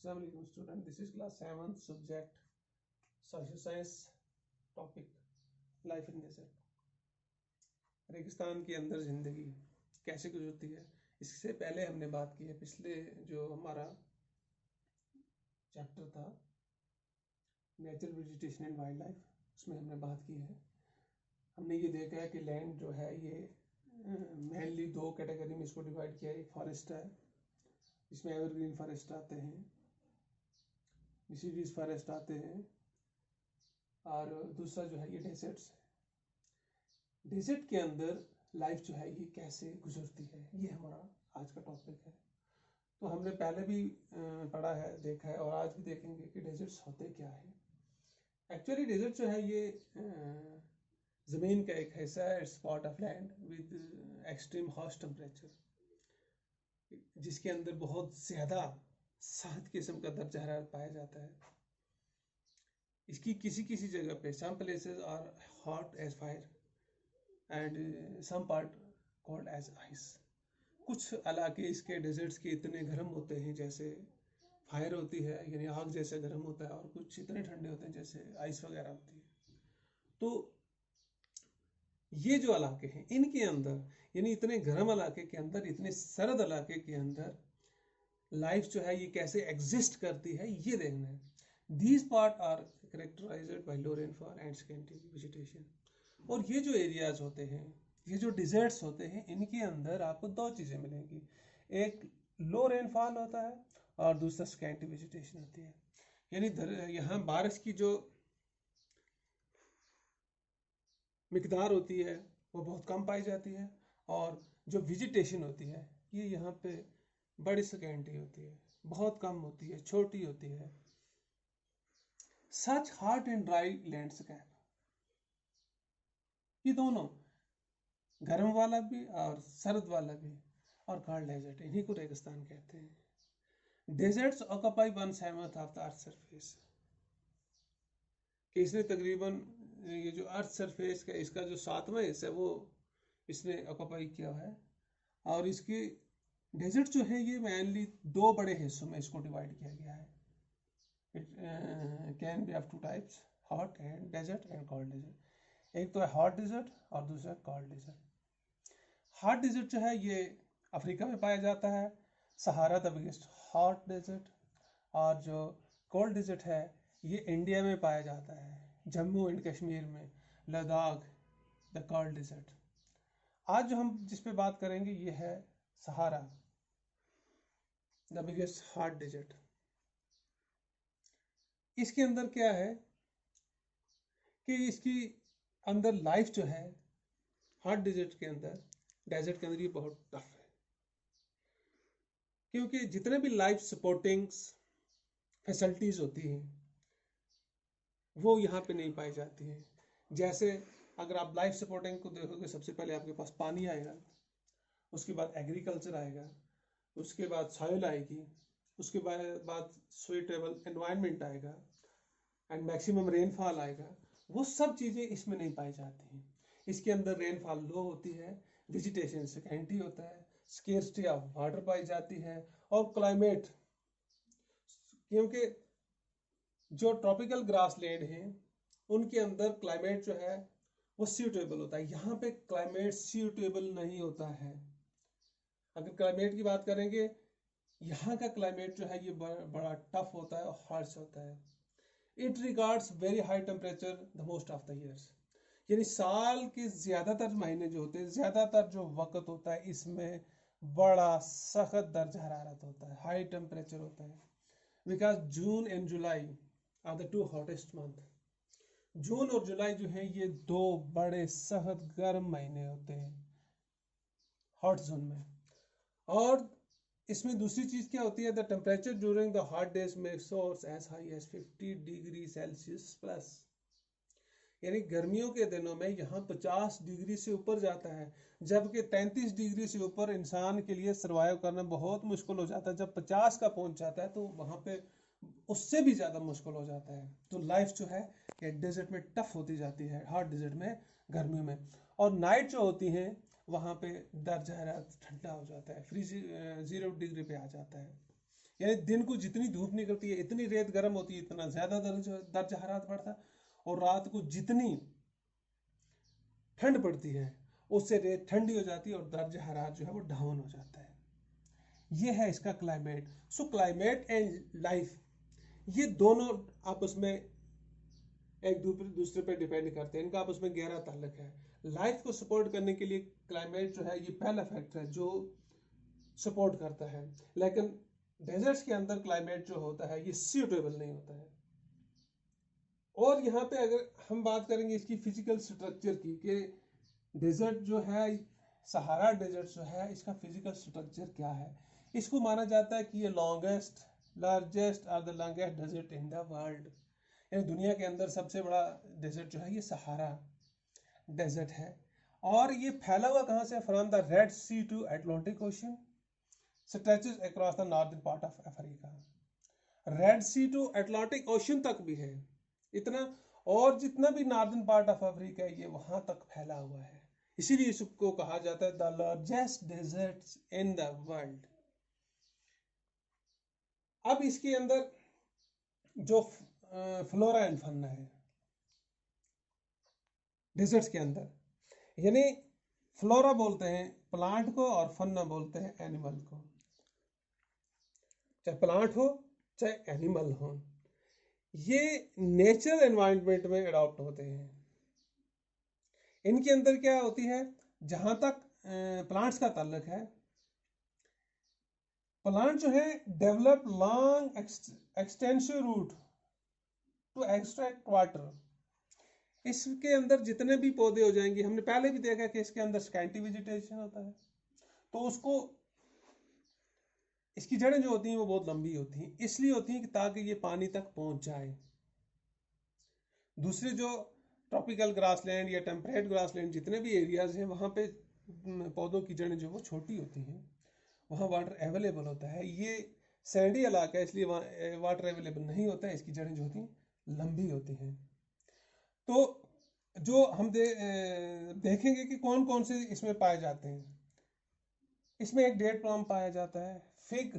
Assalamu alaikum student, this is class 7 subject social science topic life in desert। रेगिस्तान के अंदर जिंदगी कैसे गुजरती है, इससे पहले हमने बात की है। पिछले जो हमारा चैप्टर था natural vegetation and wild life, उसमें हमने बात की है। हमने ये देखा है कि लैंड जो है ये मेनली दो कैटेगरी में इसको डिवाइड किया है। एक फॉरेस्ट है, इसमें एवरग्रीन फॉरेस्ट आते हैं, डिसीडीज फॉरेस्ट आते हैं, और दूसरा जो है ये डेजर्ट्स है। डेजर्ट के अंदर लाइफ जो है ये कैसे गुजरती है, ये हमारा आज का टॉपिक है। तो हमने पहले भी पढ़ा है, देखा है, और आज भी देखेंगे कि डेजर्ट्स होते क्या है। एक्चुअली डेजर्ट जो है ये ज़मीन का एक हिस्सा है, spot of land with extreme harsh temperature, जिसके अंदर बहुत ज़्यादा सख्त किस्म का दर्जा हरारत पाया जाता है। इसकी किसी किसी जगह पे some places are hot as fire and some part cold as ice. कुछ इलाके इसके डेजर्ट्स के इतने गर्म होते हैं जैसे फायर होती है, यानी आग जैसे गर्म होता है, और कुछ इतने ठंडे होते हैं जैसे आइस वगैरह होती है। तो ये जो इलाके हैं इनके अंदर, यानी इतने गर्म इलाके के अंदर, इतने सर्द इलाके के अंदर लाइफ जो है ये कैसे एग्जिस्ट करती है, ये देखना है। These part are characterized by low rainfall and scanty vegetation. और ये जो एरियाज होते हैं, ये जो डिजर्ट्स होते हैं, इनके अंदर आपको दो चीज़ें मिलेंगी। एक लो रेनफॉल होता है और दूसरा स्कैंटी वेजिटेशन होती है। यानी यहाँ बारिश की जो मिकदार होती है वो बहुत कम पाई जाती है, और जो वेजिटेशन होती है ये यहाँ पे बड़ी स्कैंटी होती है, बहुत कम होती है, छोटी होती है। सच हॉट एंड ड्राई लैंडस्केप, ये दोनों, गर्म वाला भी और सर्द वाला भी, और कॉल्ड डेजर्ट, इन्हीं को रेगिस्तान कहते हैं। Deserts occupy 1/7 of the earth surface, कि इसने तकरीबन ये जो अर्थ सरफेस का इसका जो 7वां हिस्सा है वो इसने ऑक्यूपाई किया है। और इसकी डेजर्ट जो है ये मेनली दो बड़े हिस्सों में इसको डिवाइड किया गया है। It can be of two types, hot and desert and cold desert. एक तो है हॉट डेजर्ट और दूसरा कॉल्ड डेजर्ट। हॉट डेजर्ट जो है ये अफ्रीका में पाया जाता है, सहारा द बिगेस्ट हॉट डेजर्ट। और जो कोल्ड डेजर्ट है ये इंडिया में पाया जाता है, जम्मू एंड कश्मीर में, लद्दाख, द कोल्ड डेजर्ट। आज जो हम जिस पे बात करेंगे ये है सहारा, द बिगेस्ट हॉट डेजर्ट। इसके अंदर क्या है कि इसकी अंदर लाइफ जो है हॉट डेजर्ट के अंदर, डेजर्ट के अंदर, ये बहुत टफ है, क्योंकि जितने भी लाइफ सपोर्टिंग फैसिलिटीज होती हैं वो यहाँ पे नहीं पाई जाती हैं। जैसे अगर आप लाइफ सपोर्टिंग को देखोगे, सबसे पहले आपके पास पानी आएगा, उसके बाद एग्रीकल्चर आएगा, उसके बाद सॉइल आएगी, उसके बाद सुइटेबल एनवायरनमेंट आएगा, एंड मैक्सिमम रेनफॉल आएगा। वो सब चीज़ें इसमें नहीं पाई जाती हैं। इसके अंदर रेनफॉल लो होती है, वेजिटेशन स्कैंटी होता है, स्केर्सिटी ऑफ वाटर पाई जाती है, और क्लाइमेट, क्योंकि जो ट्रॉपिकल ग्रास लैंड हैं उनके अंदर क्लाइमेट जो है वो सूटेबल होता है। यहाँ पे क्लाइमेट सूटेबल नहीं होता है। अगर क्लाइमेट की बात करेंगे, यहाँ का क्लाइमेट जो है ये बड़ा टफ होता है और हार्श होता है। It regards very high temperature the most of the years, यानी साल के ज़्यादातर महीने जो होते हैं, ज़्यादातर जो वक्त होता है, इसमें बड़ा सख्त दर्जा हरारत होता है, हाई टेम्परेचर होता है। Because June and July are the two hottest month. जून और जुलाई जो है ये दो बड़े सख्त गर्म महीने होते हैं हॉट जोन में। और इसमें दूसरी चीज़ क्या होती है, the temperature during the hot days में soars as high as 50 degree Celsius plus, यानी गर्मियों के दिनों में यहाँ 50 डिग्री से ऊपर जाता है, जबकि 33 डिग्री से ऊपर इंसान के लिए सर्वाइव करना बहुत मुश्किल हो जाता है। जब 50 का पहुंच जाता है तो वहाँ पे उससे भी ज़्यादा मुश्किल हो जाता है। तो लाइफ जो है ये डेजर्ट में टफ होती जाती है, हॉट डेजर्ट में, गर्मियों में। और नाइट जो होती हैं वहाँ पे दर्जा हरारत ठंडा हो जाता है, फ्री 0 डिग्री पे आ जाता है। यानी दिन को जितनी धूप निकलती है इतनी रेत गर्म होती है, इतना ज्यादा दर्ज हरारत बढ़ता है, और रात को जितनी ठंड पड़ती है उससे रेत ठंडी हो जाती है और दर्ज हरारत जो है वो डाउन हो जाता है। ये है इसका climate. So climate and life ये दोनों आपस में एक दूसरे पर डिपेंड करते हैं, इनका आपस में गहरा ताल्लुक है। लाइफ को सपोर्ट करने के लिए क्लाइमेट जो है ये पहला फैक्टर है जो सपोर्ट करता है, लेकिन डेजर्ट्स के अंदर क्लाइमेट जो होता है ये सूटेबल नहीं होता है। और यहाँ पे अगर हम बात करेंगे इसकी फिजिकल स्ट्रक्चर की, कि डेजर्ट जो है, सहारा डेजर्ट जो है, इसका फिजिकल स्ट्रक्चर क्या है। इसको माना जाता है कि ये लार्जेस्ट और the longest desert in the world, यानी दुनिया के अंदर सबसे बड़ा डेजर्ट जो है ये सहारा डेजर्ट है। और ये फैला हुआ कहाँ से, from the Red Sea to Atlantic Ocean, stretches across the northern part of Africa. Red Sea to Atlantic Ocean तक भी है इतना, और जितना भी नॉर्दर्न पार्ट ऑफ अफ्रीका है ये वहां तक फैला हुआ है, इसीलिए इसको कहा जाता है the largest desert in the world. अब इसके अंदर जो फ्लोरा एंड फौना है डेजर्ट्स के अंदर, यानी फ्लोरा बोलते हैं प्लांट को और फौना बोलते हैं एनिमल को, चाहे प्लांट हो चाहे एनिमल हो, ये नेचुरल एनवायरनमेंट में अडॉप्ट होते हैं। इनके अंदर क्या होती है, जहां तक प्लांट्स का ताल्लुक है, प्लांट जो है develop long extensive root to extract water. इसके अंदर जितने भी पौधे हो जाएंगे, हमने पहले भी देखा कि इसके अंदर स्कैंटी वेजिटेशन होता है, तो उसको इसकी जड़ें जो होती हैं वो बहुत लंबी होती हैं, इसलिए होती हैं कि ताकि ये पानी तक पहुंच जाए। दूसरे जो ट्रॉपिकल ग्रासलैंड या टेम्परेट ग्रासलैंड जितने भी एरियाज हैं वहाँ पे पौधों की जड़ें जो वो छोटी होती हैं, वहाँ वाटर अवेलेबल होता है। ये सैंडी इलाका है इसलिए वहाँ वाटर अवेलेबल नहीं होता है, इसकी जड़ें जो होती हैं लंबी होती हैं। तो जो हम देखेंगे कि कौन कौन से इसमें पाए जाते हैं। इसमें एक डेट पाम पाया जाता है, फिग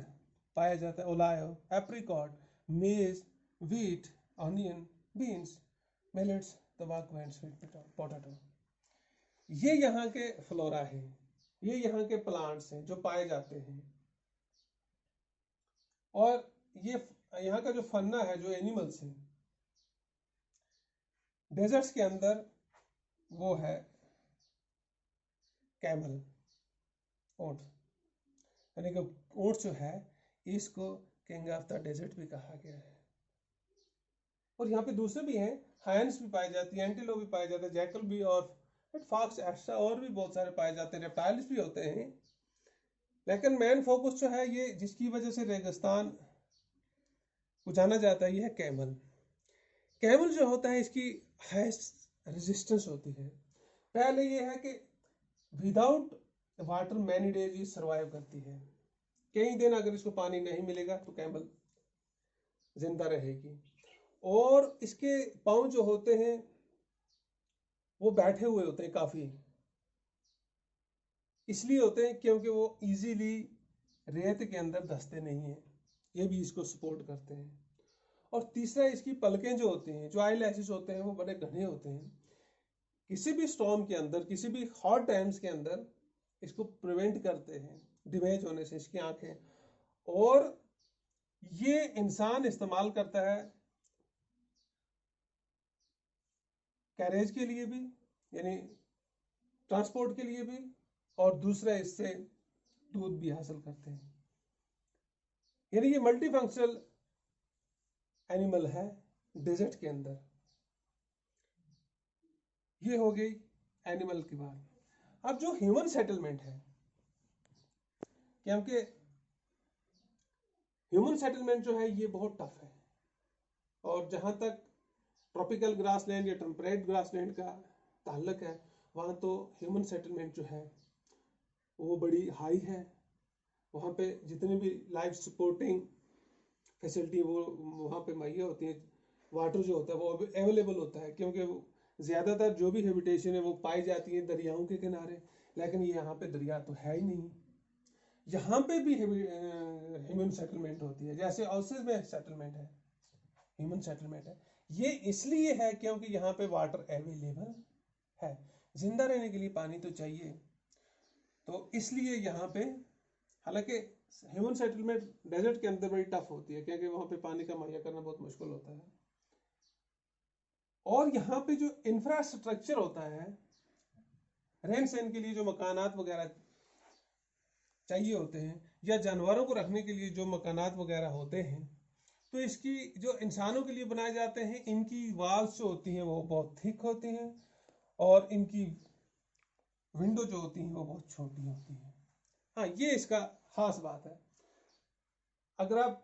पाया जाता है, ओलायो, एप्रिकॉट, मेज, व्हीट, ऑनियन, बीन्स, मिलेट्स, तंबाकू एंड स्वीट पोटैटो। ये यहाँ के फ्लोरा हैं, ये यहाँ के प्लांट्स हैं जो पाए जाते हैं। और ये यहाँ का जो फन्ना है, जो एनिमल्स हैं डेजर्ट्स के अंदर, वो है कैमल, ऊंट, यानी कि ऊंट जो है इसको किंग ऑफ द डेजर्ट भी कहा गया है। और यहाँ पे दूसरे भी हैं, हायंस भी पाई जाती है, एंटीलोप भी पाया जाता है, जैकल भी, और फॉक्स एक्स्ट्रा और भी बहुत सारे पाए जाते हैं, रेप्टाइल्स भी होते हैं। लेकिन मेन फोकस जो है ये जिसकी वजह से रेगिस्तान को जाना जाता है, ये है कैमल। कैमल जो होता है इसकी हाईएस्ट रेजिस्टेंस होती है। पहले ये है कि विदाउट वाटर मैनी डेज ये सर्वाइव करती है, कई दिन अगर इसको पानी नहीं मिलेगा तो कैमल जिंदा रहेगी। और इसके पाँव जो होते हैं वो बैठे हुए होते हैं, काफी इसलिए होते हैं क्योंकि वो इजीली रेत के अंदर धंसते नहीं हैं, ये भी इसको सपोर्ट करते हैं। और तीसरा, इसकी पलकें जो होती हैं, जो आई लैशेस होते हैं, वो बड़े घने होते हैं, किसी भी स्टॉर्म के अंदर, किसी भी हॉट टाइम्स के अंदर इसको प्रिवेंट करते हैं डैमेज होने से इसकी आंखें। और ये इंसान इस्तेमाल करता है कैरेज के लिए भी, यानी ट्रांसपोर्ट के लिए भी, और दूसरा इससे दूध भी हासिल करते हैं। यानी ये मल्टी फंक्शनल एनिमल है डेजर्ट के अंदर। ये हो गई एनिमल की बात। अब जो ह्यूमन सेटलमेंट है, क्योंकि ह्यूमन सेटलमेंट जो है ये बहुत टफ है, और जहां तक ट्रॉपिकल ग्रासलैंड या टेम्परेट ग्रासलैंड का ताल्लुक है, वहां तो ह्यूमन सेटलमेंट जो है वो बड़ी हाई है। वहाँ पे जितनी भी लाइफ सपोर्टिंग फैसिलिटी वो वहाँ पे मुहैया होती हैं। वाटर जो होता है वो अवेलेबल होता है, क्योंकि ज़्यादातर जो भी हैबिटेशन है वो पाई जाती है दरियाओं के किनारे, लेकिन ये यहाँ पे दरिया तो है ही नहीं। यहाँ पे भी ह्यूमन सेटलमेंट होती है, जैसे ऑसिस में सेटलमेंट है, ह्यूमन सेटलमेंट है। ये इसलिए है क्योंकि यहाँ पे वाटर अवेलेबल है, जिंदा रहने के लिए पानी तो चाहिए, तो इसलिए यहाँ पे, हालांकि ह्यूमन सेटलमेंट डेजर्ट के अंदर बड़ी टफ होती है क्योंकि वहाँ पे पानी का मुहैया करना बहुत मुश्किल होता है। और यहाँ पे जो इंफ्रास्ट्रक्चर होता है रहन सहन के लिए, जो मकानात वगैरह चाहिए होते हैं, या जानवरों को रखने के लिए जो मकानात वगैरह होते हैं, तो इसकी जो इंसानों के लिए बनाए जाते हैं, इनकी वॉल्स जो होती हैं वो बहुत थिक होती हैं, और इनकी विंडो जो होती हैं वो बहुत छोटी होती हैं। हाँ, ये इसका खास बात है। अगर आप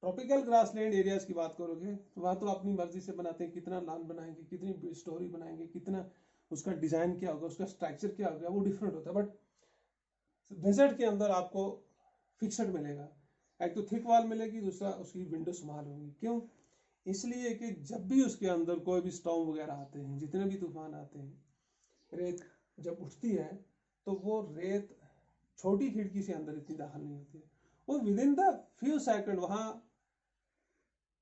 ट्रॉपिकल ग्रासलैंड एरियाज की बात करोगे तो वहाँ तो अपनी मर्जी से बनाते हैं, कितना लॉन बनाएंगे, कितनी स्टोरी बनाएंगे, कितना उसका डिजाइन क्या होगा, उसका स्ट्रक्चर क्या होगा, वो डिफरेंट होता है। बट डेजर्ट के अंदर आपको फिक्सड मिलेगा, एक तो थिक वॉल मिलेगी, दूसरा उसकी विंडो स्मॉल होगी। क्यों? इसलिए कि जब भी उसके अंदर कोई भी स्टॉर्म वगैरह आते हैं, जितने भी तूफान आते हैं, रेत जब उठती है तो वो रेत छोटी खिड़की से अंदर इतनी दाखिल नहीं होती है, वो with in the few second वहाँ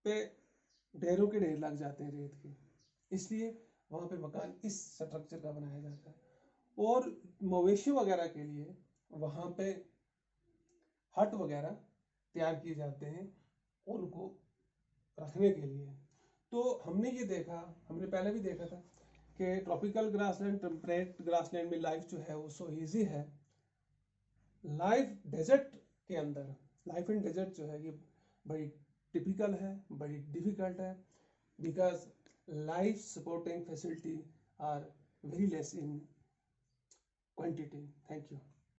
पे ढेरों के ढेर लग जाते हैं रेत के। इसलिए वहाँ पे मकान इस स्ट्रक्चर का बनाया जाता है। और मवेशी वगैरह के लिए वहाँ पे हट वगैरह तैयार किए जाते हैं उनको रखने के लिए। तो हमने ये देखा, हमने पहले भी देखा था कि ट्रॉपिकल ग्रासलैंड, टेम्परेट ग्रासलैंड में लाइफ जो है वो सो ईजी है। लाइफ डेजर्ट के अंदर, लाइफ इन डेजर्ट जो है ये बड़ी टिपिकल है, बड़ी डिफिकल्ट है, because life supporting facility are very less in quantity. Thank you.